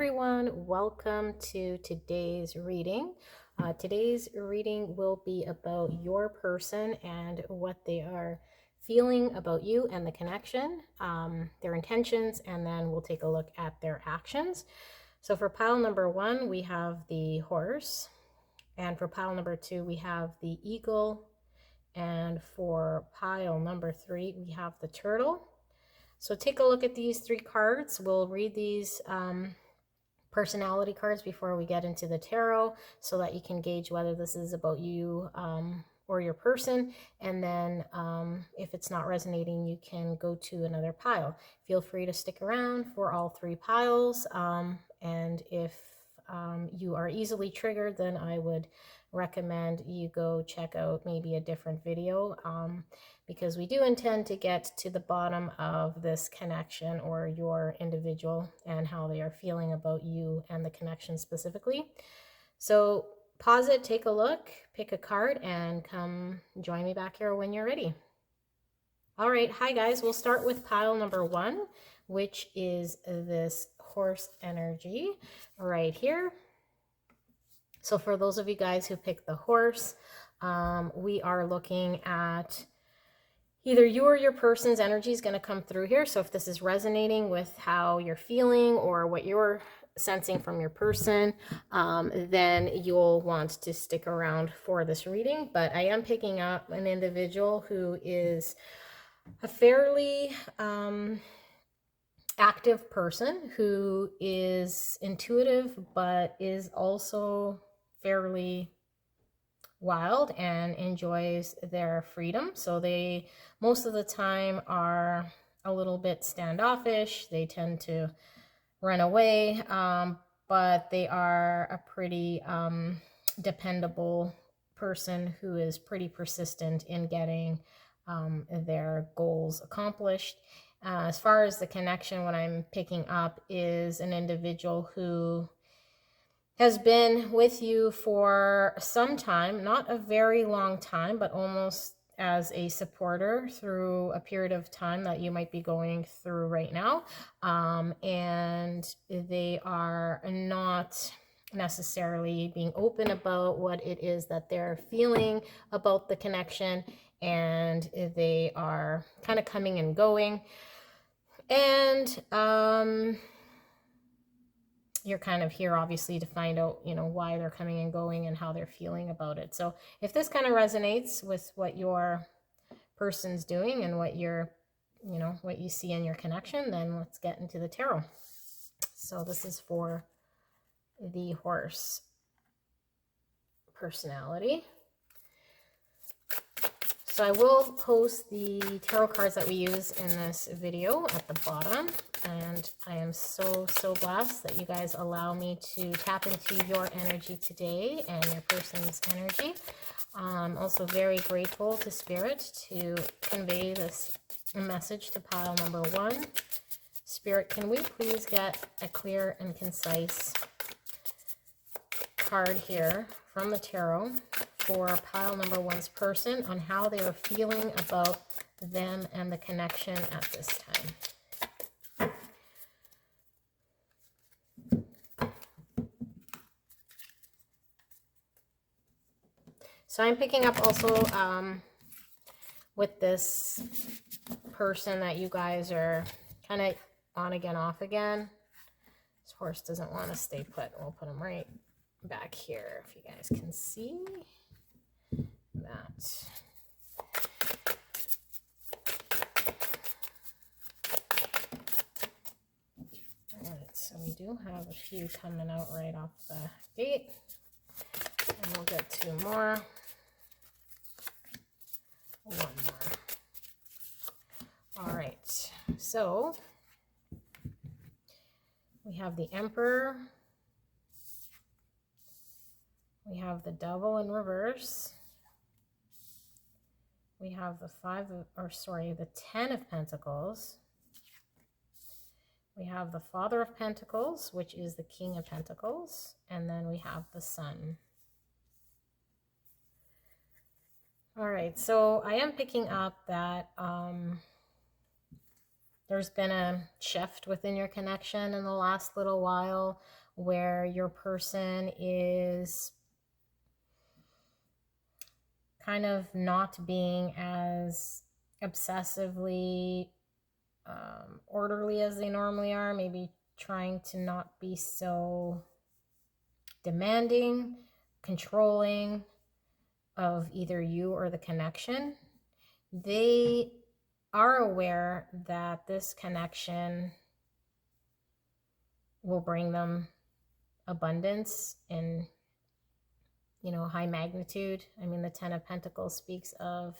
Everyone, welcome to today's reading. Today's reading will be about your person and what they are feeling about you and the connection, their intentions, and then we'll take a look at their actions. So for pile number 1, we have the horse, and for pile number 2, we have the eagle, and for pile number 3, we have the turtle. So take a look at these 3 cards. We'll read these personality cards before we get into the tarot so that you can gauge whether this is about you or your person. And then if it's not resonating, you can go to another pile. Feel free to stick around for all 3 piles. And if you are easily triggered, then I would recommend you go check out maybe a different video because we do intend to get to the bottom of this connection or your individual and how they are feeling about you and the connection specifically. So pause it, take a look, pick a card, and come join me back here when you're ready. All right, hi guys, we'll start with pile number 1, which is this horse energy right here. So for those of you guys who picked the horse, we are looking at either you or your person's energy is going to come through here. So if this is resonating with how you're feeling or what you're sensing from your person, then you'll want to stick around for this reading. But I am picking up an individual who is a fairly active person who is intuitive, but is also fairly wild and enjoys their freedom. So they most of the time are a little bit standoffish. They tend to run away, but they are a pretty dependable person who is pretty persistent in getting their goals accomplished. As far as the connection, what I'm picking up is an individual who has been with you for some time, not a very long time, but almost as a supporter through a period of time that you might be going through right now. And they are not necessarily being open about what it is that they're feeling about the connection, and they are kind of coming and going. And you're kind of here obviously to find out, why they're coming and going and how they're feeling about it. So if this kind of resonates with what your person's doing and what you're, what you see in your connection, then let's get into the tarot. So this is for the horse personality. So I will post the tarot cards that we use in this video at the bottom. And I am so blessed that you guys allow me to tap into your energy today and your person's energy. I'm also very grateful to Spirit to convey this message to pile number 1. Spirit, can we please get a clear and concise card here from the tarot for pile number 1's person on how they are feeling about them and the connection at this time. So I'm picking up also with this person that you guys are kind of on again, off again. This horse doesn't want to stay put. We'll put him right back here if you guys can see that. All right, so we do have a few coming out right off the gate, and we'll get 2 more. 1 more. All right, so we have the Emperor. We have the Devil in reverse. We have the 10 of Pentacles. We have the Father of Pentacles, which is the King of Pentacles. And then we have the Sun. All right, so I am picking up that there's been a shift within your connection in the last little while where your person is kind of not being as obsessively orderly as they normally are, maybe trying to not be so demanding, controlling of either you or the connection. They are aware that this connection will bring them abundance in, high magnitude. I mean, the Ten of Pentacles speaks of,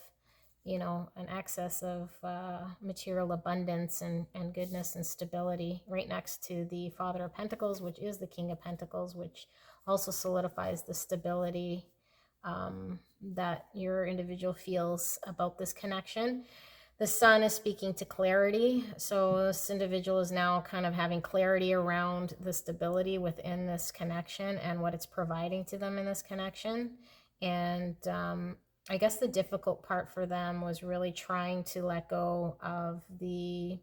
an excess of material abundance and goodness and stability, right next to the Father of Pentacles, which is the King of Pentacles, which also solidifies the stability that your individual feels about this connection. The Sun is speaking to clarity. So this individual is now kind of having clarity around the stability within this connection and what it's providing to them in this connection. And I guess the difficult part for them was really trying to let go of the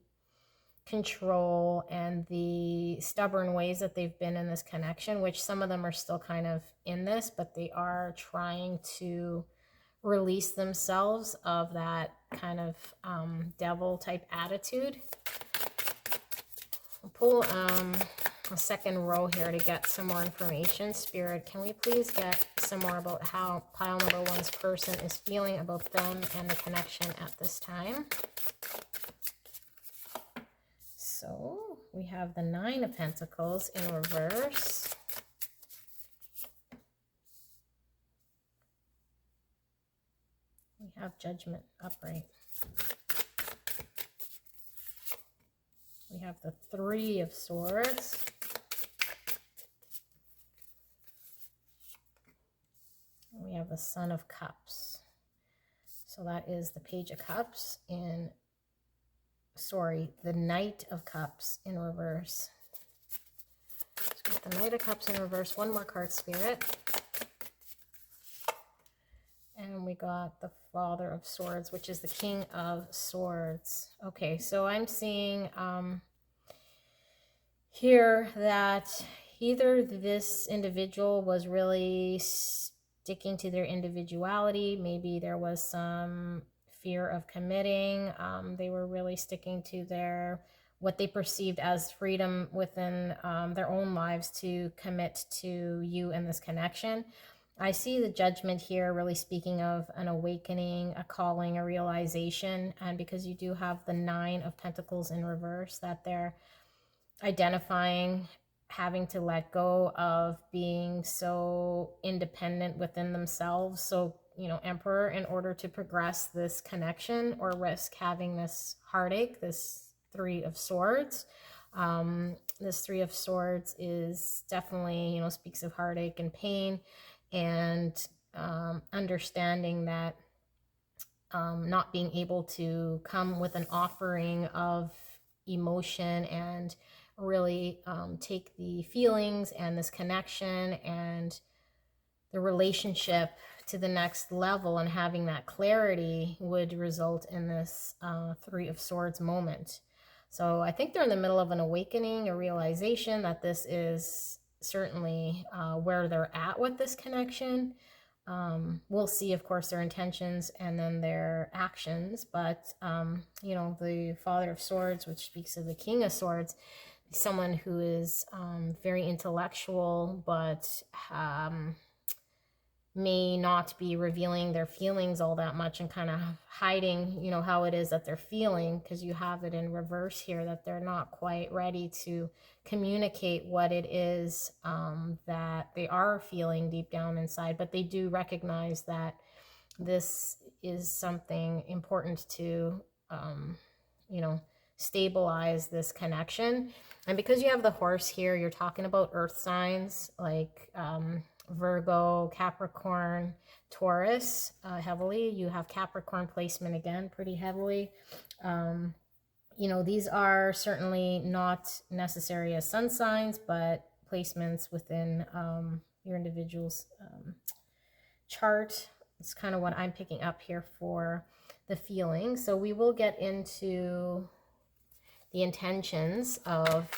control and the stubborn ways that they've been in this connection, which some of them are still kind of in this, but they are trying to release themselves of that kind of devil type attitude. I'll pull a second row here to get some more information. Spirit, can we please get some more about how pile number one's person is feeling about them and the connection at this time? So we have the Nine of Pentacles in reverse. We have Judgment upright. We have the Three of Swords. And we have the Son of Cups. So that is the Page of Cups in, the Knight of Cups in reverse. So we have the Knight of Cups in reverse. One more card, Spirit. And we got the Father of Swords, which is the King of Swords. Okay, so I'm seeing here that either this individual was really sticking to their individuality. Maybe there was some fear of committing. They were really sticking to what they perceived as freedom within their own lives to commit to you in this connection. I see the Judgment here really speaking of an awakening, a calling, a realization. And because you do have the Nine of Pentacles in reverse, that they're identifying having to let go of being so independent within themselves. So, Emperor, in order to progress this connection or risk having this heartache, this Three of Swords. This Three of Swords is definitely, speaks of heartache and pain, and understanding that not being able to come with an offering of emotion and really take the feelings and this connection and the relationship to the next level, and having that clarity would result in this Three of Swords moment. So I think they're in the middle of an awakening, a realization that this is certainly where they're at with this connection. We'll see, of course, their intentions and then their actions. But, the Father of Swords, which speaks of the King of Swords, someone who is very intellectual, but may not be revealing their feelings all that much, and kind of hiding, how it is that they're feeling, because you have it in reverse here, that they're not quite ready to communicate what it is that they are feeling deep down inside. But they do recognize that this is something important to, stabilize this connection. And because you have the Horse here, you're talking about earth signs like Virgo, Capricorn, Taurus heavily. You have Capricorn placement again pretty heavily. These are certainly not necessary as sun signs, but placements within your individual's chart. It's kind of what I'm picking up here for the feeling. So we will get into the intentions of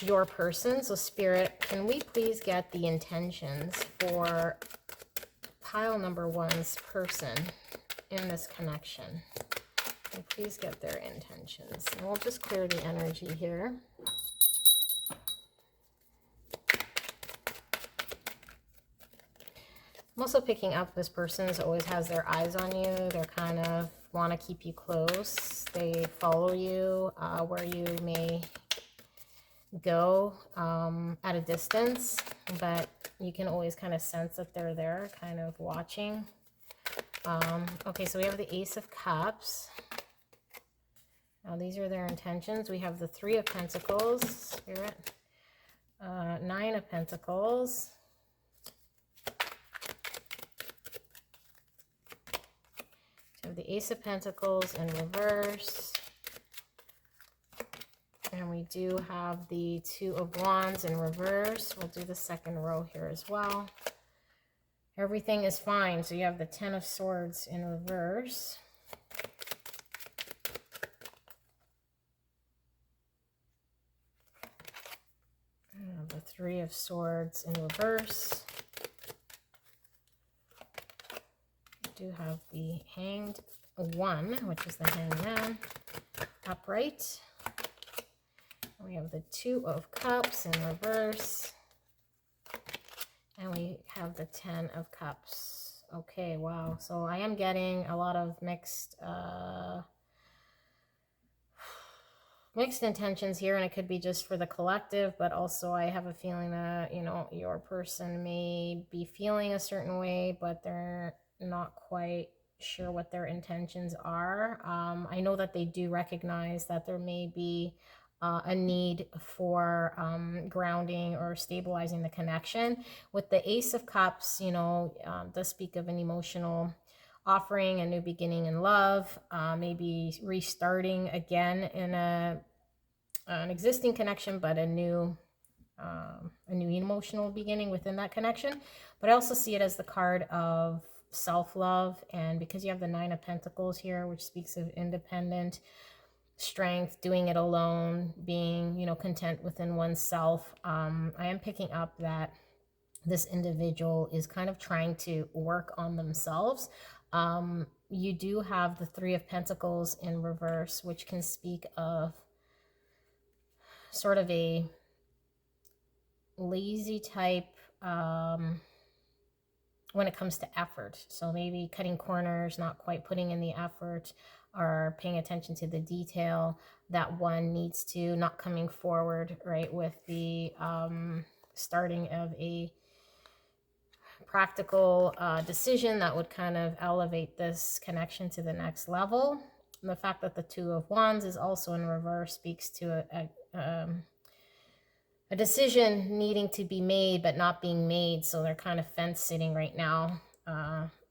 your person. So Spirit, can we please get the intentions for pile number 1's person in this connection? Can we please get their intentions? And we'll just clear the energy here. I'm also picking up this person always has their eyes on you. They're kind of want to keep you close. They follow you where you may go at a distance, but you can always kind of sense that they're there, kind of watching. Okay, so we have the Ace of Cups. Now these are their intentions. We have the 3 of Pentacles, Spirit, 9 of Pentacles, so the Ace of Pentacles in reverse, and we do have the 2 of Wands in reverse. We'll do the second row here as well. Everything is fine. So you have the 10 of Swords in reverse. The 3 of Swords in reverse. We do have the Hanged One, which is the Hangman, upright. We have the 2 of Cups in reverse. And we have the 10 of Cups. Okay, wow. So I am getting a lot of mixed intentions here, and it could be just for the collective, but also I have a feeling that, you know, your person may be feeling a certain way, but they're not quite sure what their intentions are. I know that they do recognize that there may be a need for grounding or stabilizing the connection. With the Ace of Cups, you know, does speak of an emotional offering, a new beginning in love, maybe restarting again in an existing connection, but a new emotional beginning within that connection. But I also see it as the card of self-love, and because you have the 9 of Pentacles here, which speaks of independent strength, doing it alone, being, you know, content within oneself. I am picking up that this individual is kind of trying to work on themselves. You do have the 3 of Pentacles in reverse, which can speak of sort of a lazy type when it comes to effort. So maybe cutting corners, not quite putting in the effort, or paying attention to the detail that one needs to, not coming forward, right, with the starting of a practical decision that would kind of elevate this connection to the next level. And the fact that the 2 of Wands is also in reverse speaks to a decision needing to be made but not being made. So they're kind of fence sitting right now,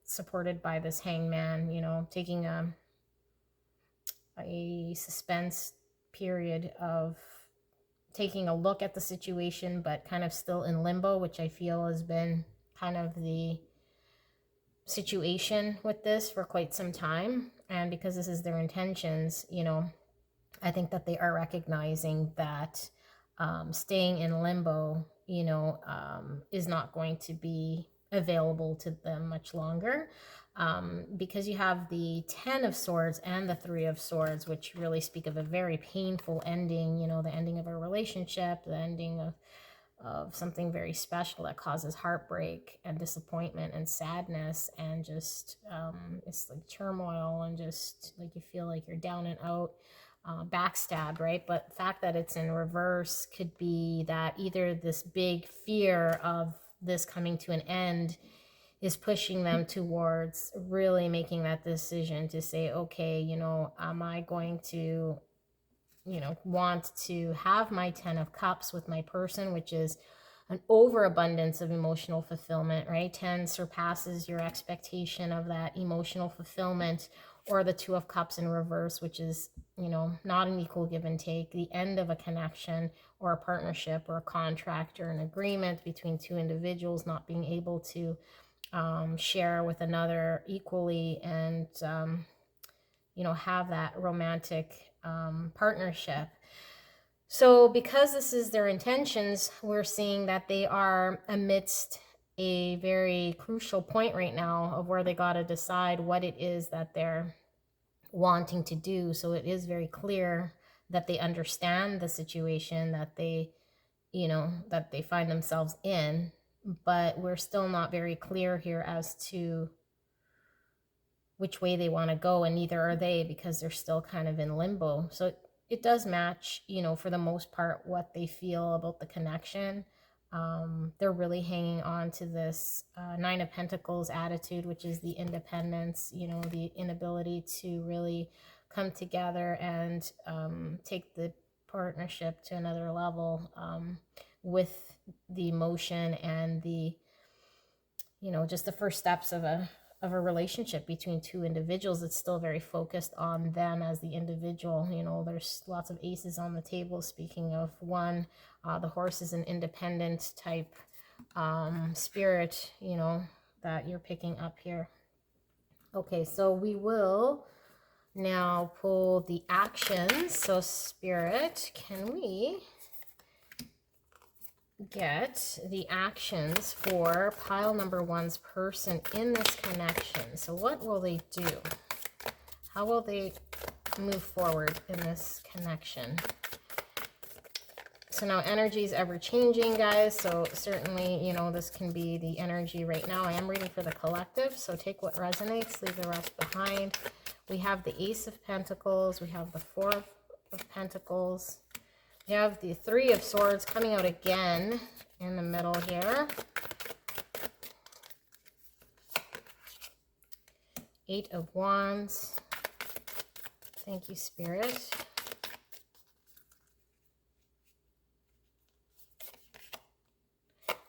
supported by this Hangman, you know, taking a suspense period of taking a look at the situation, but kind of still in limbo, which I feel has been kind of the situation with this for quite some time. And because this is their intentions, you know, I think that they are recognizing that staying in limbo, you know, is not going to be available to them much longer. Because you have the 10 of Swords and the 3 of Swords, which really speak of a very painful ending, you know, the ending of a relationship, the ending of something very special that causes heartbreak and disappointment and sadness, and just it's like turmoil, and just like you feel like you're down and out, backstab, right? But the fact that it's in reverse could be that either this big fear of this coming to an end is pushing them towards really making that decision to say, okay, you know, am I going to, you know, want to have my 10 of Cups with my person, which is an overabundance of emotional fulfillment, right? 10 surpasses your expectation of that emotional fulfillment, or the 2 of Cups in reverse, which is, you know, not an equal give and take, the end of a connection or a partnership or a contract or an agreement between two individuals not being able to share with another equally, and you know, have that romantic partnership. So because this is their intentions, we're seeing that they are amidst a very crucial point right now of where they got to decide what it is that they're wanting to do. So it is very clear that they understand the situation that they, that they find themselves in, but we're still not very clear here as to which way they want to go, and neither are they, because they're still kind of in limbo. So it does match, for the most part, what they feel about the connection. They're really hanging on to this Nine of Pentacles attitude, which is the independence, the inability to really come together and take the partnership to another level with the emotion and the, just the first steps of a relationship between two individuals. It's still very focused on them as the individual. There's lots of aces on the table. Speaking of one, the horse is an independent type spirit, that you're picking up here. Okay, so we will now pull the actions. So Spirit, can we get the actions for pile number one's person in this connection? So what will they do? How will they move forward in this connection? So now energy is ever changing, guys. So certainly, this can be the energy right now. I am reading for the collective. So take what resonates, leave the rest behind. We have the Ace of Pentacles. We have the Four of Pentacles. We have the Three of Swords coming out again in the middle here. Eight of Wands. Thank you, Spirit.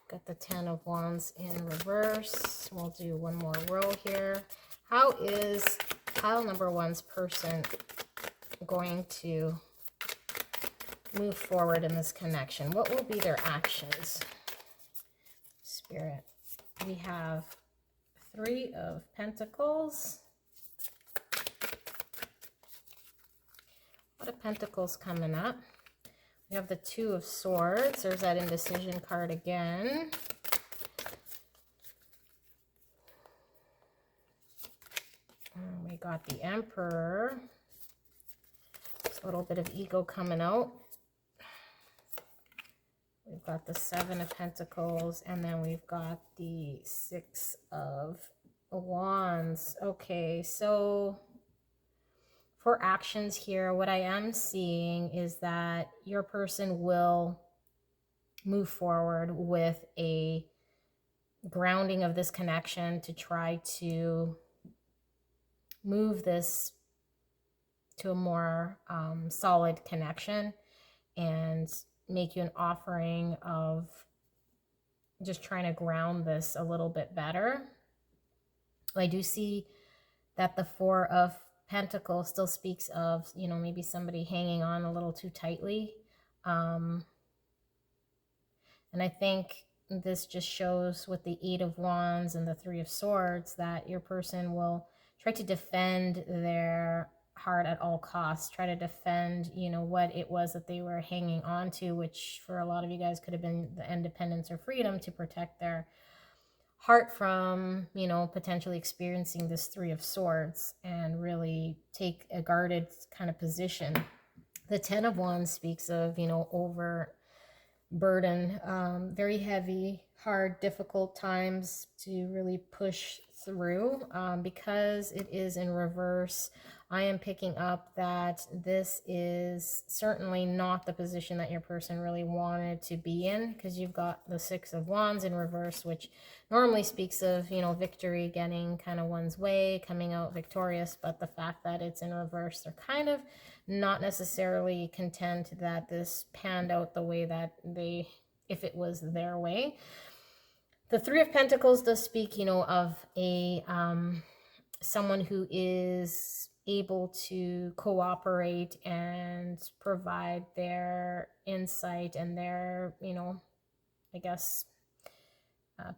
Got the Ten of Wands in reverse. We'll do one more row here. How is pile number one's person going to move forward in this connection? What will be their actions? Spirit. We have Three of Pentacles. A lot of Pentacles coming up. We have the Two of Swords. There's that indecision card again. And we got the Emperor. Just a little bit of ego coming out. We've got the Seven of Pentacles, and then we've got the Six of Wands. Okay, so for actions here, what I am seeing is that your person will move forward with a grounding of this connection to try to move this to a more solid connection and make you an offering of just trying to ground this a little bit better. I do see that the Four of Pentacles still speaks of, maybe somebody hanging on a little too tightly. And I think this just shows with the Eight of Wands and the Three of Swords that your person will try to defend their heart at all costs, try to defend, what it was that they were hanging on to, which for a lot of you guys could have been the independence or freedom, to protect their heart from, potentially experiencing this Three of Swords and really take a guarded kind of position. The Ten of Wands speaks of, overburden, very heavy, hard, difficult times to really push through. Because it is in reverse, I am picking up that this is certainly not the position that your person really wanted to be in, because you've got the Six of Wands in reverse, which normally speaks of, victory, getting kind of one's way, coming out victorious. But the fact that it's in reverse, they're kind of not necessarily content that this panned out the way that if it was their way. The Three of Pentacles does speak, of a someone who is able to cooperate and provide their insight and their, I guess,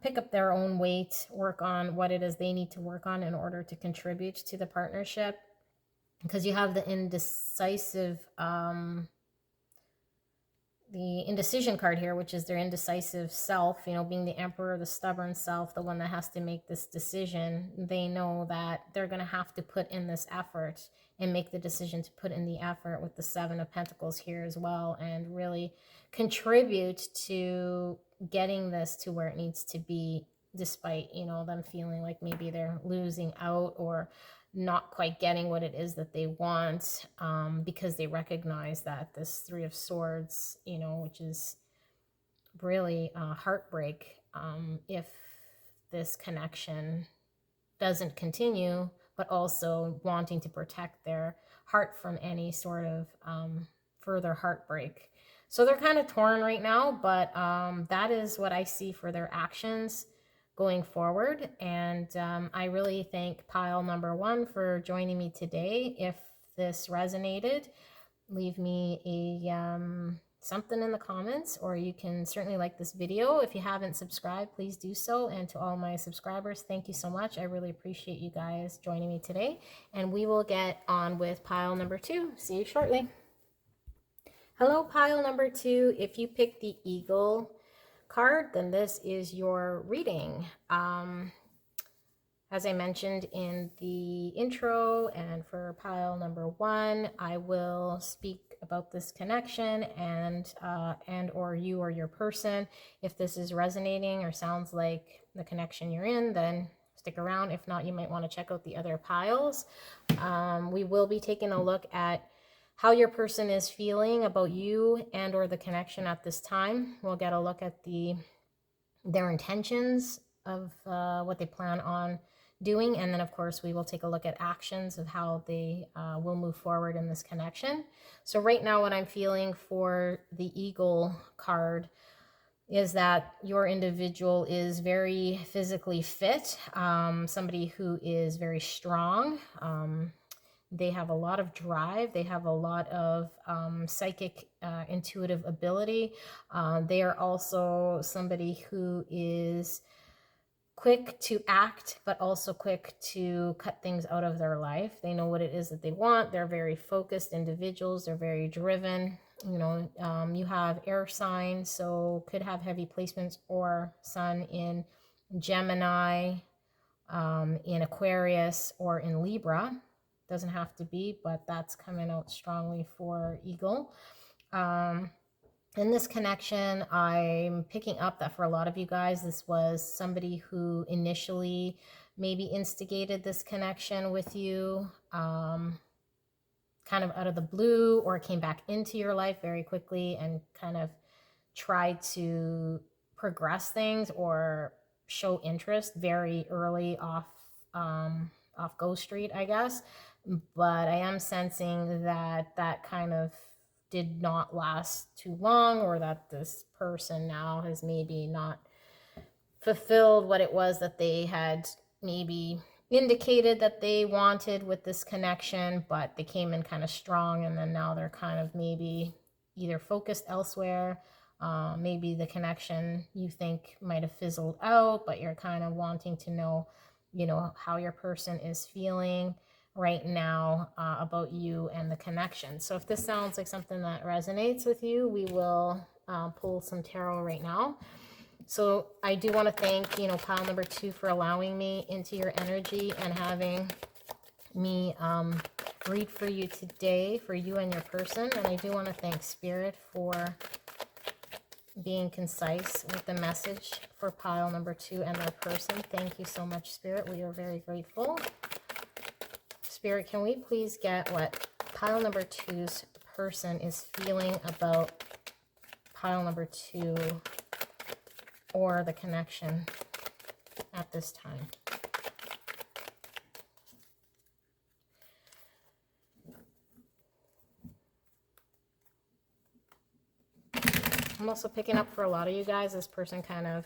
pick up their own weight, work on what it is they need to work on in order to contribute to the partnership. because you have the indecision card here, which is their indecisive self, you know, being the emperor, the stubborn self, the one that has to make this decision. They know that they're going to have to put in this effort and make the decision to put in the effort with the Seven of Pentacles here as well, and really contribute to getting this to where it needs to be, despite, you know, them feeling like maybe they're losing out or not quite getting what it is that they want, because they recognize that this Three of Swords, you know, which is really heartbreak, if this connection doesn't continue, but also wanting to protect their heart from any sort of further heartbreak. So they're kind of torn right now, but that is what I see for their actions going forward. And I really thank pile number 1 for joining me today. If this resonated, leave me a something in the comments, or you can certainly like this video. If you haven't subscribed, please do so. And to all my subscribers, thank you so much. I really appreciate you guys joining me today, and we will get on with pile number 2. See you shortly. Hello, pile number 2. If you picked the Eagle card, then this is your reading. As I mentioned in the intro, and for pile number 1, I will speak about this connection and or you or your person. If this is resonating or sounds like the connection you're in, then stick around. If not, you might want to check out the other piles. We will be taking a look at how your person is feeling about you and or the connection at this time. We'll get a look at their intentions of what they plan on doing, and then of course we will take a look at actions of how they will move forward in this connection. So right now what I'm feeling for the Eagle card is that your individual is very physically fit, somebody who is very strong. They have a lot of drive. They have a lot of psychic, intuitive ability. They are also somebody who is quick to act, but also quick to cut things out of their life. They know what it is that they want. They're very focused individuals. They're very driven. You know, you have air signs, so could have heavy placements or sun in Gemini, in Aquarius, or in Libra. Doesn't have to be, but that's coming out strongly for Eagle. In this connection, I'm picking up that for a lot of you guys, this was somebody who initially maybe instigated this connection with you, kind of out of the blue, or came back into your life very quickly and kind of tried to progress things or show interest very early off Go Street, I guess. But I am sensing that that kind of did not last too long, or that this person now has maybe not fulfilled what it was that they had maybe indicated that they wanted with this connection, but they came in kind of strong, and then now they're kind of maybe either focused elsewhere. Maybe the connection you think might have fizzled out, but you're kind of wanting to know, you know, how your person is feeling right now about you and the connection. So if this sounds like something that resonates with you, we will pull some tarot right now. So I do want to thank, you know, pile number 2 for allowing me into your energy and having me read for you today, for you and your person. And I do want to thank Spirit for being concise with the message for pile number 2 and their person. Thank you so much, Spirit. We are very grateful. Spirit, can we please get what pile number 2's person is feeling about pile number 2 or the connection at this time? I'm also picking up for a lot of you guys, this person kind of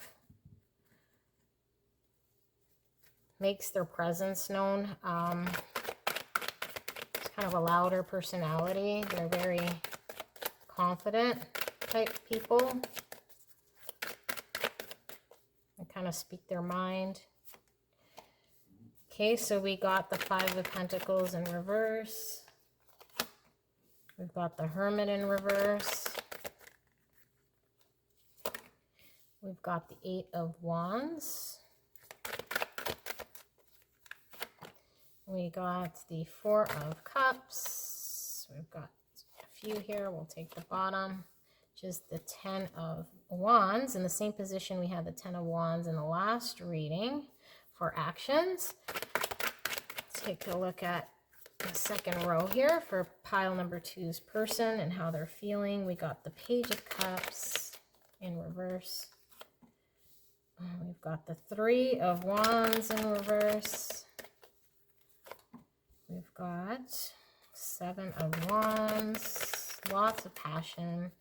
makes their presence known. It's kind of a louder personality. They're very confident type people. They kind of speak their mind. Okay, so we got the 5 of Pentacles in reverse. We've got the Hermit in reverse. We've got the Eight of Wands. We got the Four of Cups. We've got a few here. We'll take the bottom. Just the Ten of Wands. In the same position we had the Ten of Wands in the last reading for actions. Take a look at the second row here for pile number 2's person and how they're feeling. We got the Page of Cups in reverse. We've got the Three of Wands in reverse. We've got Seven of Wands, lots of passion.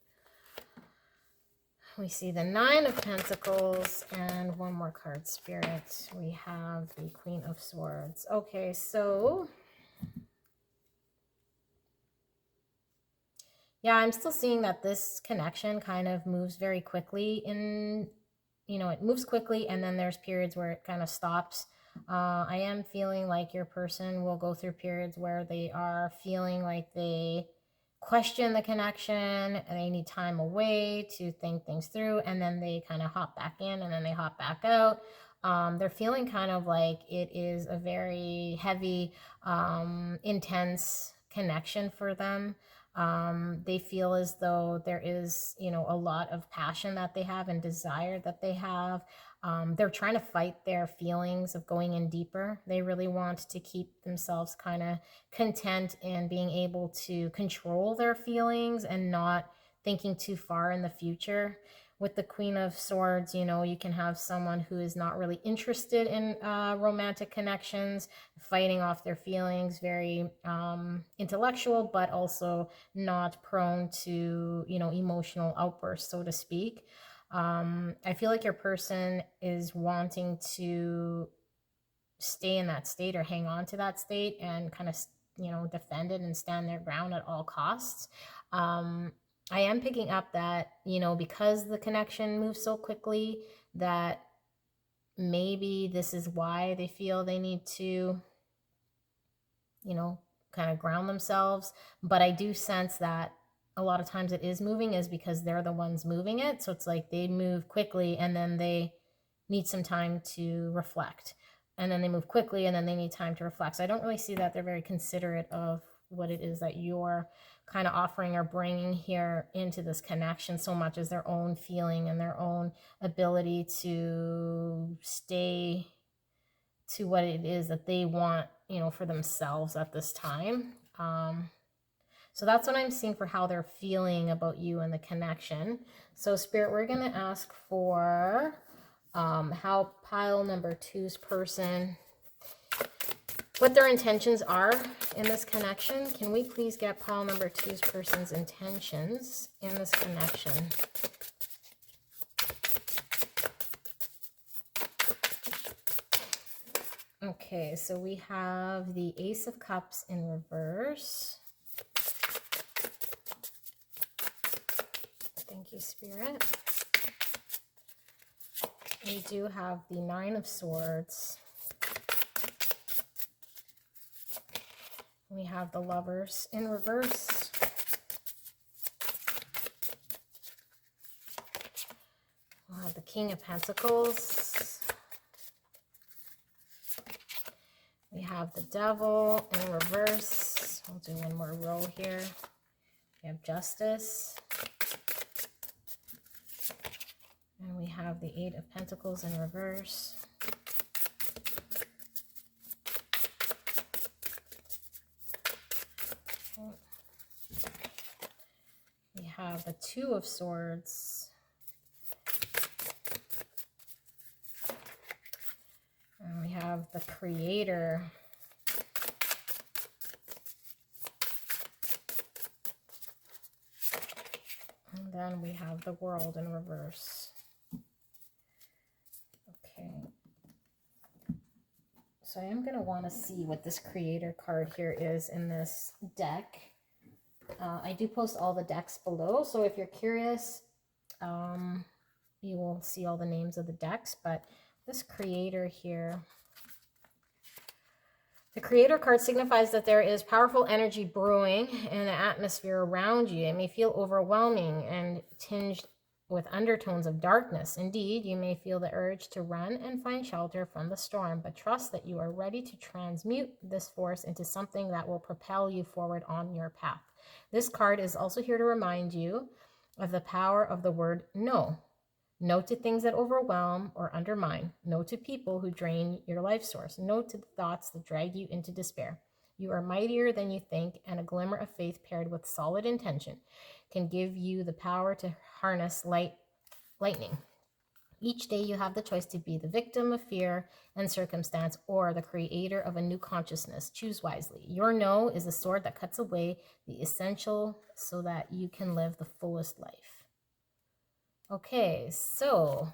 We see the Nine of Pentacles and one more card, Spirit. We have the Queen of Swords. Okay, so yeah, I'm still seeing that this connection kind of moves very quickly in, you know, it moves quickly and then there's periods where it kind of stops. I am feeling like your person will go through periods where they are feeling like they question the connection and they need time away to think things through, and then they kind of hop back in and then they hop back out. They're feeling kind of like it is a very heavy, intense connection for them. They feel as though there is, you know, a lot of passion that they have and desire that they have. They're trying to fight their feelings of going in deeper. They really want to keep themselves kind of content in being able to control their feelings and not thinking too far in the future. With the Queen of Swords, you know, you can have someone who is not really interested in romantic connections, fighting off their feelings, very intellectual, but also not prone to, you know, emotional outbursts, so to speak. I feel like your person is wanting to stay in that state or hang on to that state and kind of, you know, defend it and stand their ground at all costs. I am picking up that, you know, because the connection moves so quickly, that maybe this is why they feel they need to, you know, kind of ground themselves. But I do sense that a lot of times it is moving is because they're the ones moving it. So it's like they move quickly and then they need some time to reflect. And then they move quickly and then they need time to reflect. So I don't really see that they're very considerate of what it is that you're kind of offering or bringing here into this connection so much as their own feeling and their own ability to stay to what it is that they want, you know, for themselves at this time. So that's what I'm seeing for how they're feeling about you and the connection. So Spirit, we're going to ask for how pile number 2's person, what their intentions are in this connection. Can we please get pile number 2's person's intentions in this connection? Okay, so we have the Ace of Cups in reverse. Thank you, Spirit. We do have the Nine of Swords. We have the Lovers in reverse. We'll have the King of Pentacles. We have the Devil in reverse. We'll do one more row here. We have Justice. And we have the Eight of Pentacles in reverse. We have the Two of Swords. And we have the Creator. And then we have the World in reverse. Okay. So I am going to want to see what this Creator card here is in this deck. I do post all the decks below, so if you're curious, you will see all the names of the decks, but this Creator here, The Creator card signifies that there is powerful energy brewing in the atmosphere around you. It may feel overwhelming and tinged with undertones of darkness. Indeed, you may feel the urge to run and find shelter from the storm, but trust that you are ready to transmute this force into something that will propel you forward on your path. This card is also here to remind you of the power of the word no. No to things that overwhelm or undermine. No to people who drain your life source. No to the thoughts that drag you into despair. You are mightier than you think, and a glimmer of faith paired with solid intention can give you the power to harness lightning. Each day you have the choice to be the victim of fear and circumstance or the creator of a new consciousness. Choose wisely. Your no is a sword that cuts away the essential so that you can live the fullest life. Okay, so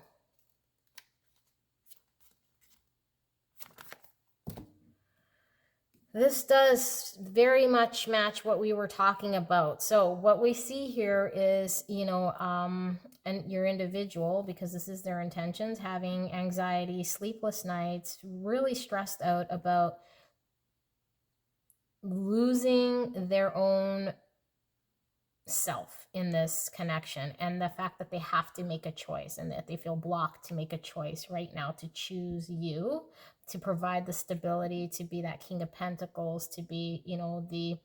this does very much match what we were talking about. So what we see here is, and your individual, because this is their intentions, having anxiety, sleepless nights, really stressed out about losing their own self in this connection, and the fact that they have to make a choice and that they feel blocked to make a choice right now to choose you, to provide the stability, to be that King of Pentacles, to be, the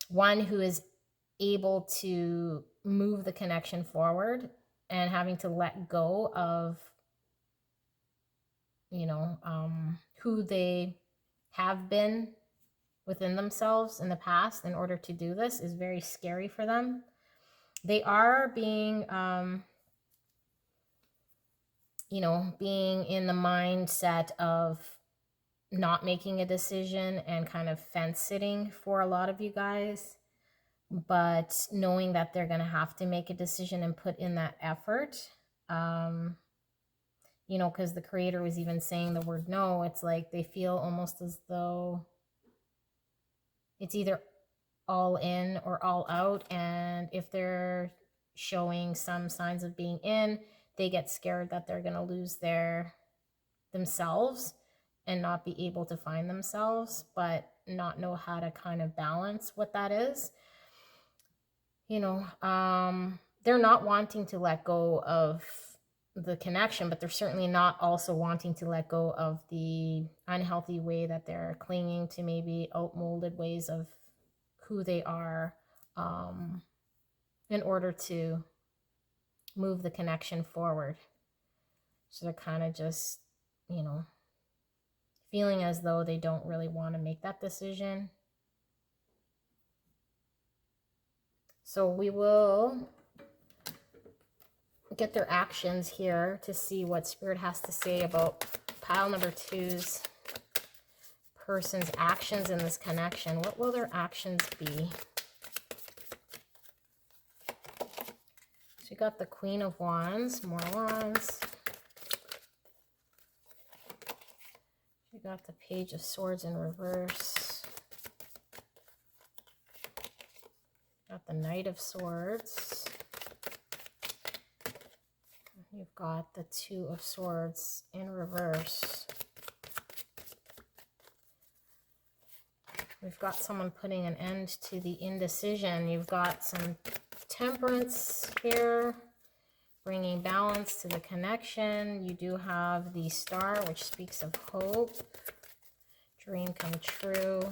one who is able to move the connection forward, and having to let go of, who they have been within themselves in the past in order to do this is very scary for them. They are being, being in the mindset of not making a decision and kind of fence sitting for a lot of you guys, but knowing that they're going to have to make a decision and put in that effort. Because the Creator was even saying the word no, it's like they feel almost as though it's either all in or all out, and if they're showing some signs of being in, they get scared that they're going to lose themselves and not be able to find themselves, but not know how to kind of balance what that is. They're not wanting to let go of the connection, but they're certainly not also wanting to let go of the unhealthy way that they're clinging to, maybe outmolded ways of who they are, in order to move the connection forward. So they're kind of just, feeling as though they don't really want to make that decision. So we will get their actions here to see what Spirit has to say about pile number 2's person's actions in this connection. What will their actions be? So we got the Queen of Wands, more wands. We got the Page of Swords in reverse. Got the Knight of Swords. You've got the Two of Swords in reverse. We've got someone putting an end to the indecision. You've got some temperance here, bringing balance to the connection. You do have the Star, which speaks of hope, dream come true.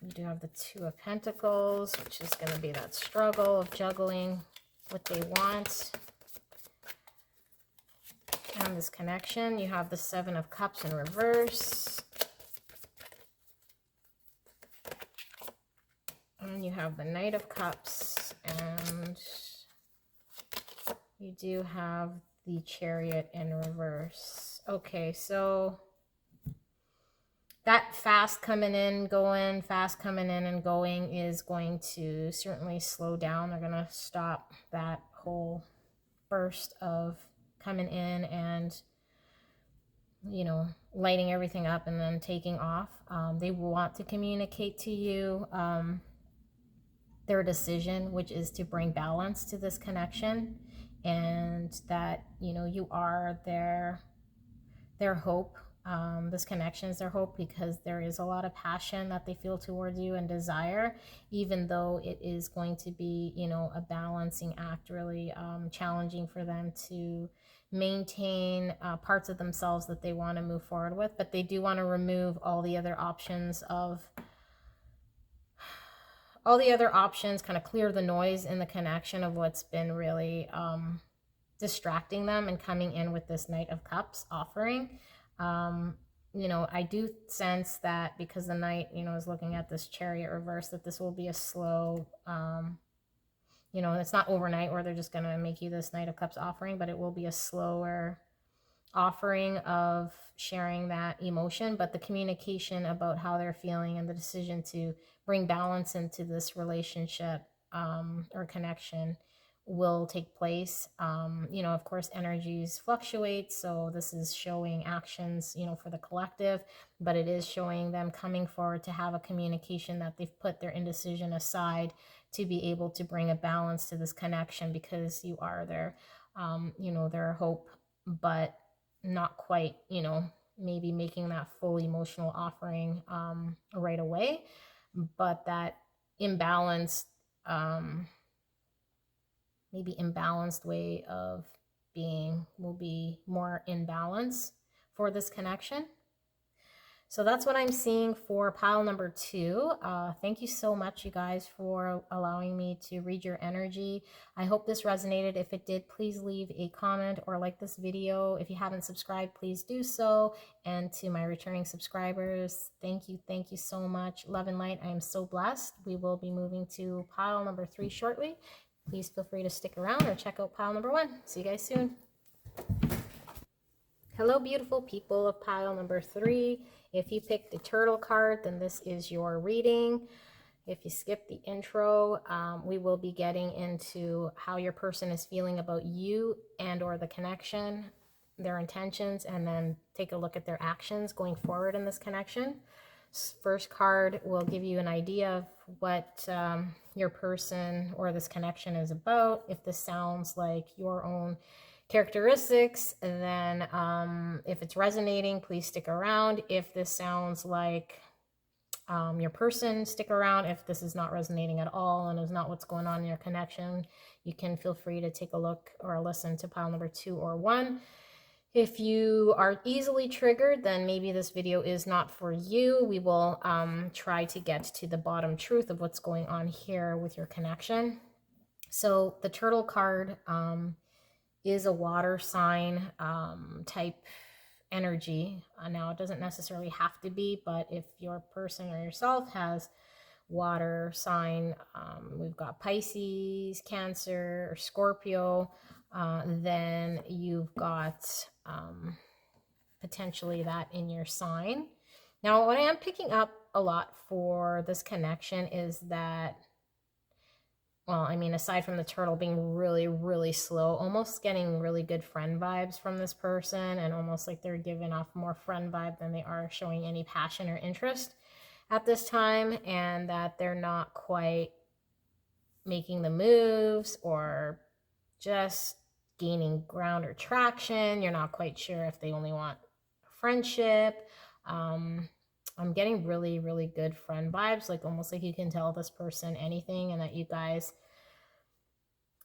You do have the Two of Pentacles, which is going to be that struggle of juggling what they want and this connection. You have the Seven of Cups in reverse. And you have the Knight of Cups, and you do have the Chariot in reverse. Okay, so that fast coming in, going, fast coming in and going is going to certainly slow down. They're going to stop that whole burst of coming in and, lighting everything up and then taking off. They want to communicate to you their decision, which is to bring balance to this connection, and that, you are their hope. This connection is their hope, because there is a lot of passion that they feel towards you and desire, even though it is going to be, you know, a balancing act, really challenging for them to maintain parts of themselves that they want to move forward with, but they do want to remove all the other options, kind of clear the noise in the connection of what's been really distracting them, and coming in with this Knight of Cups offering. You know, I do sense that because the Knight, you know, is looking at this Chariot reverse, that this will be a slow, you know, it's not overnight where they're just going to make you this Knight of Cups offering, but it will be a slower offering of sharing that emotion, but the communication about how they're feeling and the decision to bring balance into this relationship or connection will take place. You know, of course, energies fluctuate, so this is showing actions, you know, for the collective, but it is showing them coming forward to have a communication that they've put their indecision aside to be able to bring a balance to this connection, because you are their, you know, their hope, but not quite, you know, maybe making that full emotional offering right away, but that imbalanced, maybe imbalanced way of being will be more in balance for this connection. So that's what I'm seeing for pile number 2. Thank you so much, you guys, for allowing me to read your energy. I hope this resonated. If it did, please leave a comment or like this video. If you haven't subscribed, please do so. And to my returning subscribers, thank you so much. Love and light. I am so blessed. We will be moving to pile number 3 shortly. Please feel free to stick around or check out pile number 1. See you guys soon. Hello, beautiful people of pile number 3. If you picked the turtle card, then this is your reading. If you skip the intro, we will be getting into how your person is feeling about you and or the connection, their intentions, and then take a look at their actions going forward in this connection. First card will give you an idea of what your person or this connection is about. If this sounds like your own characteristics, then if it's resonating, please stick around. If this sounds like your person, stick around. If this is not resonating at all and is not what's going on in your connection, you can feel free to take a look or listen to pile number 2 or 1. If you are easily triggered, then maybe this video is not for you. We will try to get to the bottom truth of what's going on here with your connection. So the turtle card is a water sign type energy. Now, it doesn't necessarily have to be, but if your person or yourself has water sign, we've got Pisces, Cancer, or Scorpio, then you've got potentially that in your sign. Now, what I am picking up a lot for this connection is that, well, I mean, aside from the turtle being really, really slow, almost getting really good friend vibes from this person, and almost like they're giving off more friend vibe than they are showing any passion or interest at this time, and that they're not quite making the moves or just gaining ground or traction. You're not quite sure if they only want friendship. I'm getting really, really good friend vibes, like almost like you can tell this person anything, and that you guys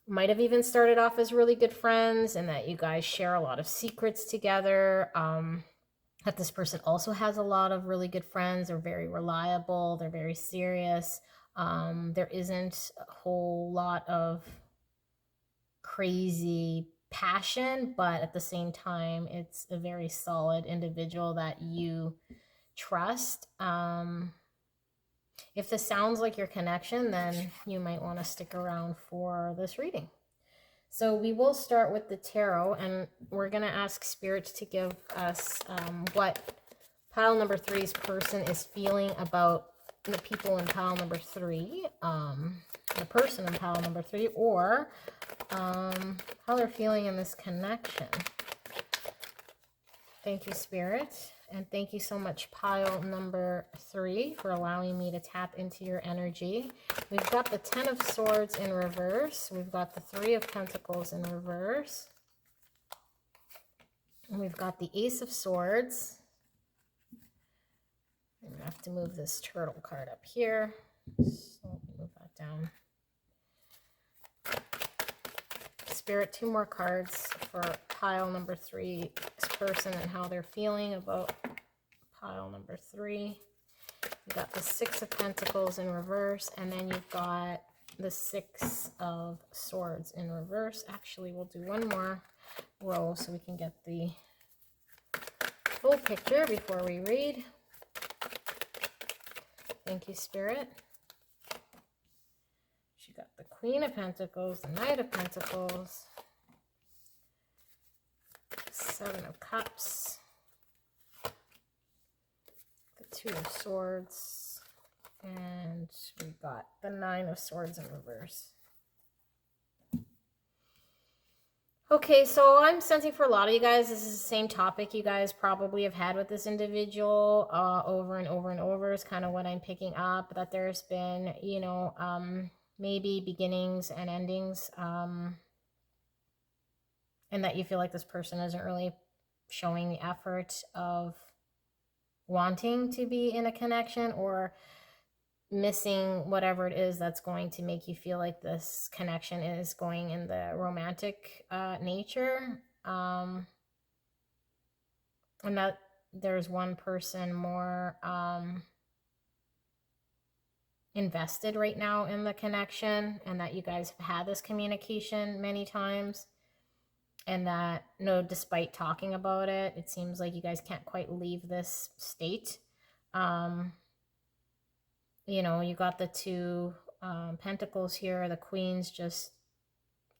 might have even started off as really good friends, and that you guys share a lot of secrets together. That this person also has a lot of really good friends. They're very reliable. They're very serious. There isn't a whole lot of crazy passion, but at the same time, it's a very solid individual that you trust. If this sounds like your connection, then you might want to stick around for this reading. So we will start with the tarot, and we're going to ask Spirit to give us what pile number 3's person is feeling about the people in pile number 3, the person in pile number 3, or how they're feeling in this connection. Thank you, Spirit. And thank you so much, pile number 3, for allowing me to tap into your energy. We've got the 10 of Swords in reverse. We've got the 3 of Pentacles in reverse. And we've got the Ace of Swords. I'm going to have to move this turtle card up here. So let me move that down. Spirit, 2 more cards for pile number 3, this person and how they're feeling about pile number 3. You got the 6 of Pentacles in reverse, and then you've got the 6 of Swords in reverse. Actually, we'll do one more row so we can get the full picture before we read. Thank you, Spirit. She got the Queen of Pentacles, the Knight of Pentacles, 7 of Cups, the 2 of Swords, and we got the 9 of Swords in reverse. Okay, so I'm sensing for a lot of you guys, this is the same topic you guys probably have had with this individual over and over and over is kind of what I'm picking up, that there's been, you know, maybe beginnings and endings, and that you feel like this person isn't really showing the effort of wanting to be in a connection, or missing whatever it is that's going to make you feel like this connection is going in the romantic nature. And that there's one person more invested right now in the connection, and that you guys have had this communication many times, and that, no, despite talking about it, it seems like you guys can't quite leave this state. You know, you got the 2 Pentacles here. The Queen's just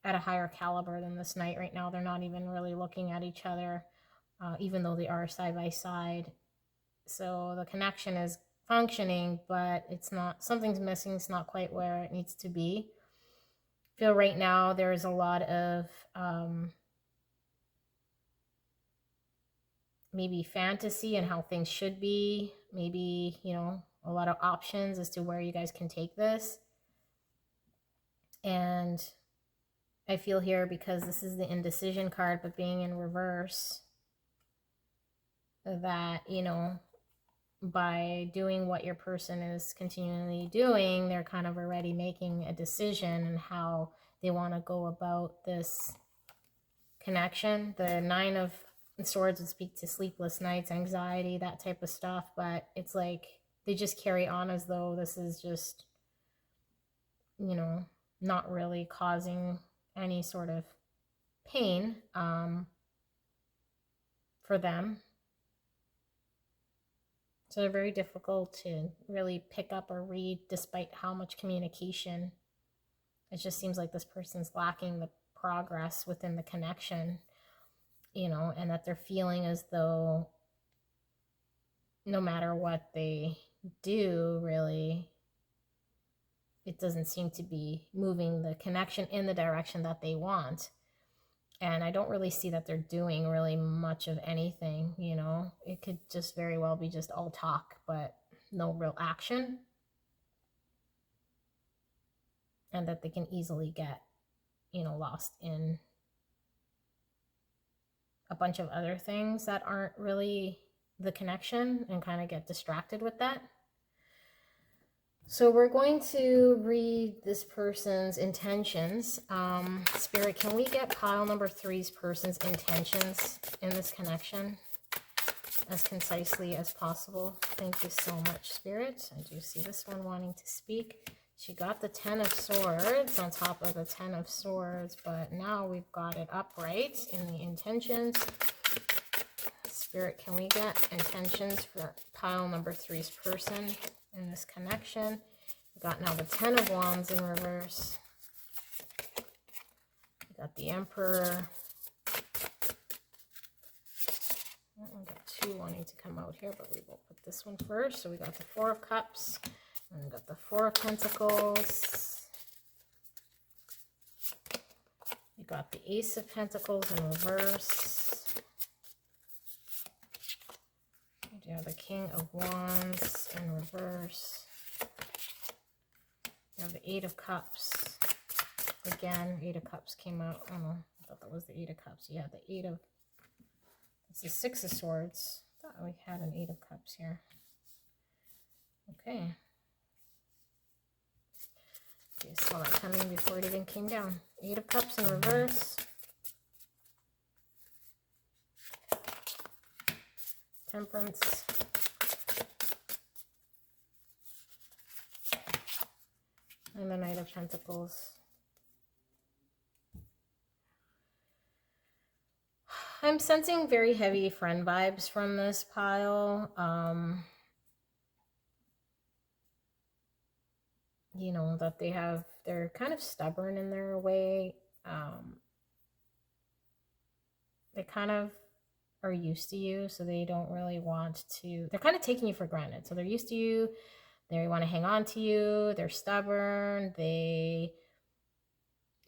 at a higher caliber than this Knight right now. They're not even really looking at each other, even though they are side by side. So the connection is functioning, but it's not, something's missing. It's not quite where it needs to be. I feel right now there's a lot of maybe fantasy and how things should be. Maybe, you know, a lot of options as to where you guys can take this. And I feel here, because this is the indecision card, but being in reverse, that, you know, by doing what your person is continually doing, they're kind of already making a decision on how they want to go about this connection. The 9 of Swords would speak to sleepless nights, anxiety, that type of stuff, but it's like they just carry on as though this is just, you know, not really causing any sort of pain for them. So they're very difficult to really pick up or read, despite how much communication. It just seems like this person's lacking the progress within the connection, you know, and that they're feeling as though no matter what they do, really, it doesn't seem to be moving the connection in the direction that they want. And I don't really see that they're doing really much of anything, you know. It could just very well be just all talk, but no real action. And that they can easily get, you know, lost in a bunch of other things that aren't really the connection, and kind of get distracted with that. So we're going to read this person's intentions. Spirit, can we get pile number 3's person's intentions in this connection as concisely as possible? Thank you so much, Spirit. I do see this one wanting to speak. She got the 10 of Swords on top of the 10 of Swords, but now we've got it upright in the intentions. Spirit, can we get intentions for pile number 3's person in this connection? We got now the 10 of Wands in reverse. We got the Emperor. We got 2 wanting to come out here, but we will put this one first. So we got the 4 of Cups, and we got the 4 of Pentacles. We got the Ace of Pentacles in reverse. We have the King of Wands in reverse. We have the 8 of Cups. Again, 8 of Cups came out. Oh no, I thought that was the 8 of Cups. Yeah, the 8 of... It's the 6 of Swords. I thought we had an 8 of Cups here. Okay. You saw it coming before it even came down. 8 of Cups in reverse. Temperance. And the Knight of Pentacles. I'm sensing very heavy friend vibes from this pile. You know, that they're kind of stubborn in their way. They kind of are used to you, so they don't really want to, they're kind of taking you for granted. So they're used to you, they want to hang on to you, they're stubborn, they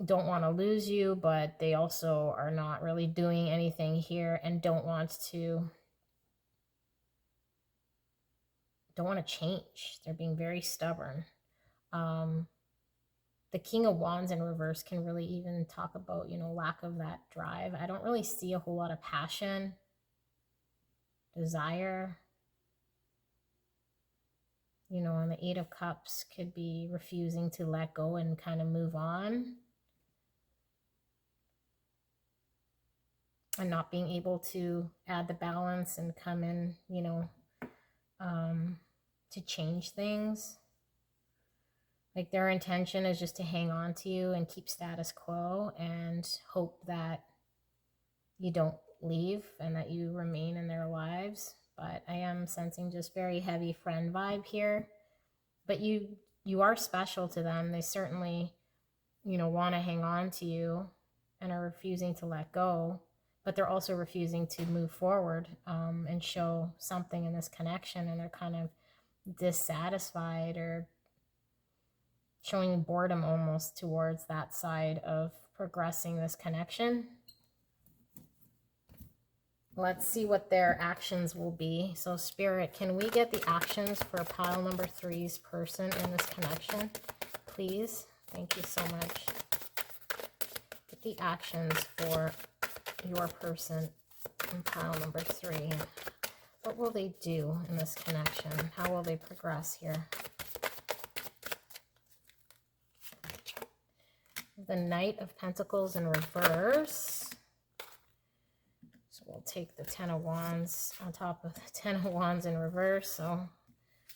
don't want to lose you, but they also are not really doing anything here and don't want to change. They're being very stubborn. The King of Wands in reverse can really even talk about, you know, lack of that drive. I don't really see a whole lot of passion, desire. You know, and the 8 of Cups could be refusing to let go and kind of move on. And not being able to add the balance and come in, you know, to change things. Like their intention is just to hang on to you and keep status quo and hope that you don't leave and that you remain in their lives. But I am sensing just very heavy friend vibe here. But you are special to them. They certainly, you know, want to hang on to you and are refusing to let go. But they're also refusing to move forward and show something in this connection. And they're kind of dissatisfied or showing boredom almost towards that side of progressing this connection. Let's see what their actions will be. So Spirit, can we get the actions for pile number 3's person in this connection, please? Thank you so much. Get the actions for your person in pile number 3. What will they do in this connection? How will they progress here? The Knight of Pentacles in reverse. So we'll take the 10 of Wands on top of the 10 of Wands in reverse. So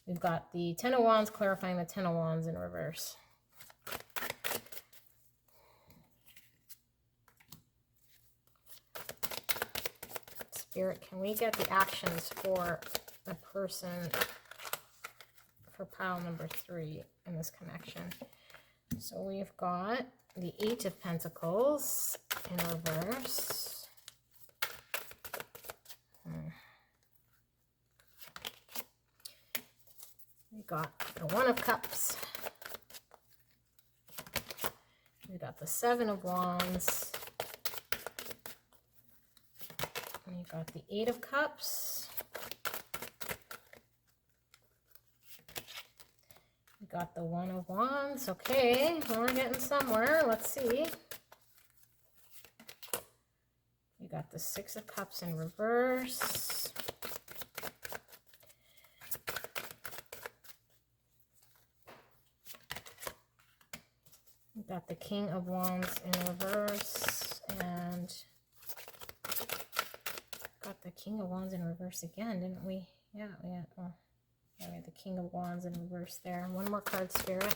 we've got the 10 of Wands clarifying the 10 of Wands in reverse. Spirit, can we get the actions for the person for pile number 3 in this connection? So we've got the 8 of Pentacles in reverse. We got the 1 of Cups. We got the 7 of Wands. And you got the 8 of Cups. We got the 1 of Wands. Okay, well, we're getting somewhere. Let's see. We got the 6 of Cups in reverse. We got the King of Wands in reverse. And got the King of Wands in reverse again, didn't we? Yeah, we had, oh, yeah, we had the King of Wands in reverse there. One more card, Spirit.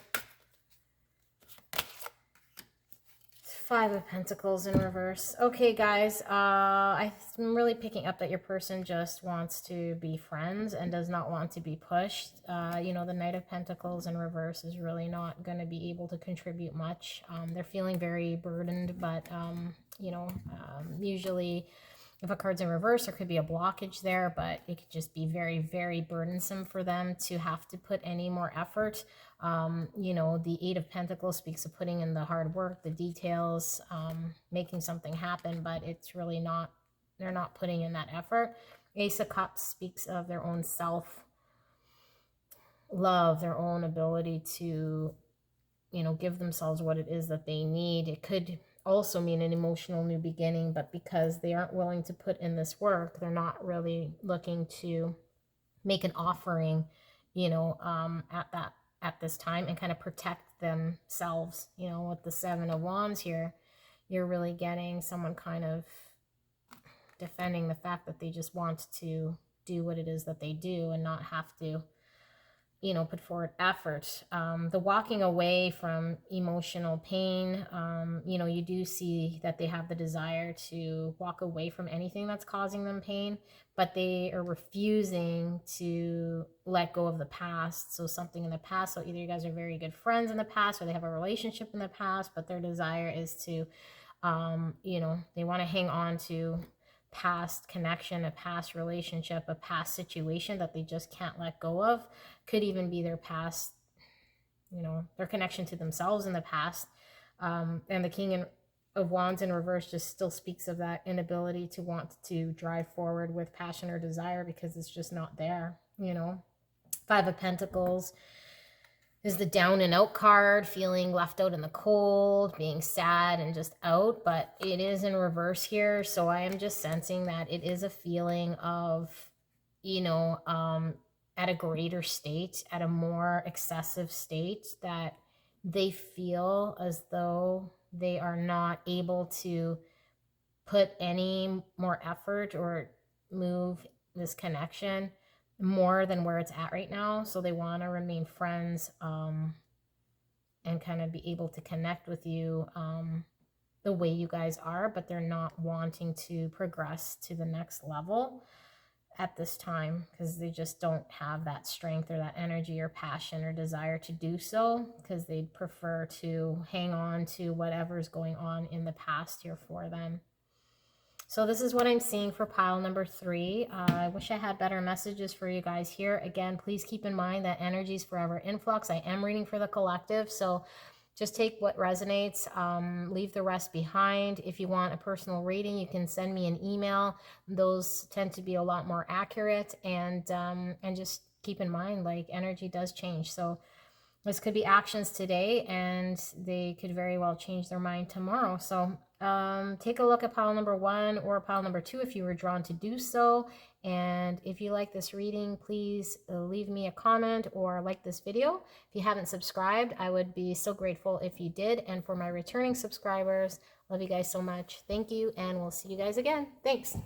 5 of Pentacles in reverse. Okay, guys, I'm really picking up that your person just wants to be friends and does not want to be pushed. You know, the Knight of Pentacles in reverse is really not going to be able to contribute much. They're feeling very burdened, but, you know, usually if a card's in reverse, there could be a blockage there, but it could just be very, very burdensome for them to have to put any more effort. You know, the 8 of Pentacles speaks of putting in the hard work, the details, making something happen, but it's really not, they're not putting in that effort. Ace of Cups speaks of their own self-love, their own ability to, you know, give themselves what it is that they need. It could also mean an emotional new beginning, but because they aren't willing to put in this work, they're not really looking to make an offering at this time, and kind of protect themselves. With the Seven of Wands here, you're really getting someone kind of defending the fact that they just want to do what it is that they do and not have to put forward effort. The walking away from emotional pain, you do see that they have the desire to walk away from anything that's causing them pain, but they are refusing to let go of the past. So something in the past, so either you guys are very good friends in the past, or they have a relationship in the past, but their desire is to, they want to hang on to past connection, a past relationship, a past situation that they just can't let go of. Could even be their past, their connection to themselves in the past. And the King of Wands in reverse just still speaks of that inability to want to drive forward with passion or desire, because it's just not there. Five of Pentacles is the down and out card, feeling left out in the cold, being sad and just out, but it is in reverse here. So I am just sensing that it is a feeling of, at a greater state, at a more excessive state, that they feel as though they are not able to put any more effort or move this connection more than where it's at right now. So they want to remain friends, and kind of be able to connect with you the way you guys are, but they're not wanting to progress to the next level at this time, because they just don't have that strength or that energy or passion or desire to do so, because they'd prefer to hang on to whatever's going on in the past here for them. So this is what I'm seeing for pile number 3. I wish I had better messages for you guys here. Again, please keep in mind that energy is forever in flux. I am reading for the collective, so just take what resonates, leave the rest behind. If you want a personal reading, you can send me an email. Those tend to be a lot more accurate, and just keep in mind, like, energy does change. So this could be actions today, and they could very well change their mind tomorrow. So take a look at pile number 1 or pile number 2 if you were drawn to do so. And if you like this reading, please leave me a comment or like this video. If you haven't subscribed, I would be so grateful if you did. And for my returning subscribers, love you guys so much. Thank you, and we'll see you guys again. Thanks.